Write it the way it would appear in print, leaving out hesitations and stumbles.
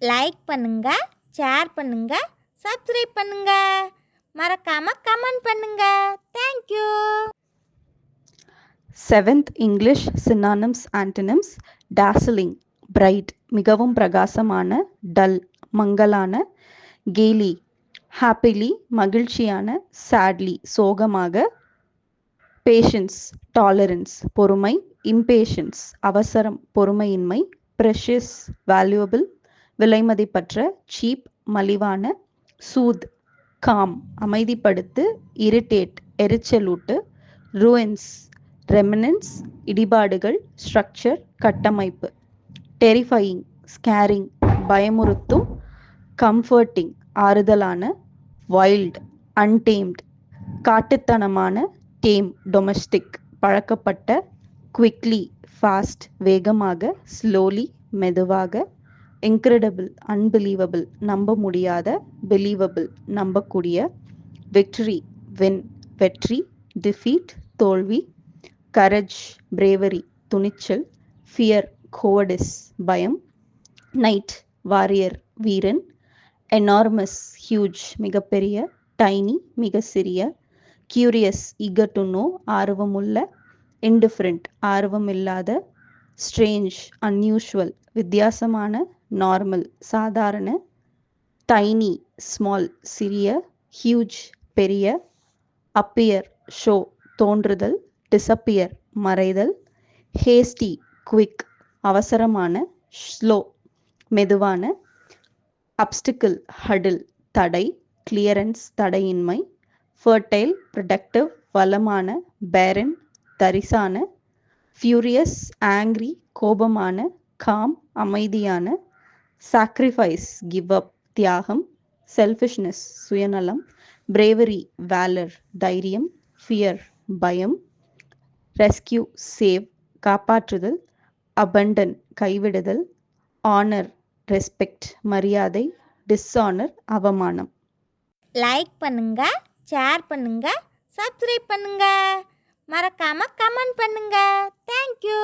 Like பண்ணுங்க, share பண்ணுங்க, subscribe பண்ணுங்க. மறக்காம கமெண்ட் பண்ணுங்க. Thank you. 7th English synonyms antonyms: dazzling bright மிகவும் பிரகாசமான, dull மங்கலான, gaily happily மகிழ்ச்சியான, sadly சோகமாக, patience tolerance பொறுமை, impatience அவசரம் பொறுமையின்மை, precious valuable விலைமதிப்பற்ற, cheap மலிவான, soothe calm அமைதிப்படுத்து, irritate எரிச்சலூட்டு, ruins remnants இடிபாடுகள், ஸ்ட்ரக்சர் கட்டமைப்பு, டெரிஃபையிங் ஸ்கேரிங் பயமுறுத்தும், கம்ஃபர்ட்டிங் ஆறுதலான, வைல்ட் அன்டேம்ட் காட்டுத்தனமான, டேம் டொமஸ்டிக் பழக்கப்பட்ட, குவிக்லி ஃபாஸ்ட் வேகமாக, ஸ்லோலி மெதுவாக, இன்க்ரெடிபிள் அன்பிலீவபிள் நம்ப முடியாத, பிலீவபிள் நம்பக்கூடிய, விக்டரி வின் வெற்றி, டிஃபீட் தோல்வி, கரேஜ் பிரேவரி துணிச்சல், ஃபியர் கோவர்டிஸ் பயம், நைட் வாரியர் வீரன், எனார்மஸ் ஹியூஜ் மிகப்பெரிய, டைனி மிக சிறிய, கியூரியஸ் ஈகர் டு நோ ஆர்வமுள்ள, இன்டிஃபரண்ட் ஆர்வமில்லாத, ஸ்ட்ரேஞ்ச் அன்யூஷுவல் வித்தியாசமான, நார்மல் சாதாரண, டைனி ஸ்மால் சிறிய, ஹியூஜ் பெரிய, அப்பியர் ஷோ தோன்றுதல், டிஸப்பியர் மறைதல், ஹேஸ்டி குவிக் அவசரமான, ஸ்லோ மெதுவான, அப்டிக்கிள் ஹடில் தடை, கிளியரன்ஸ் தடையின்மை, ஃபர்டைல் ப்ரொடக்டிவ் வளமான, பேரன் தரிசான, ஃபியூரியஸ் ஆங்க்ரி கோபமான, காம் அமைதியான, சாக்ரிஃபைஸ் கிவ் அப் தியாகம், செல்ஃபிஷ்னஸ் சுயநலம், பிரேவரி வேலர் தைரியம், ஃபியர் பயம், ரெஸ்கியூ சேவ் காப்பாற்றுதல், அபண்டன் கைவிடுதல், ஆனர் ரெஸ்பெக்ட் மரியாதை, டிஸ்ஆனர் அவமானம். லைக் பண்ணுங்க, ஷேர் பண்ணுங்க, சப்ஸ்கிரைப் பண்ணுங்க. மறக்காம கமெண்ட் பண்ணுங்க. Thank you.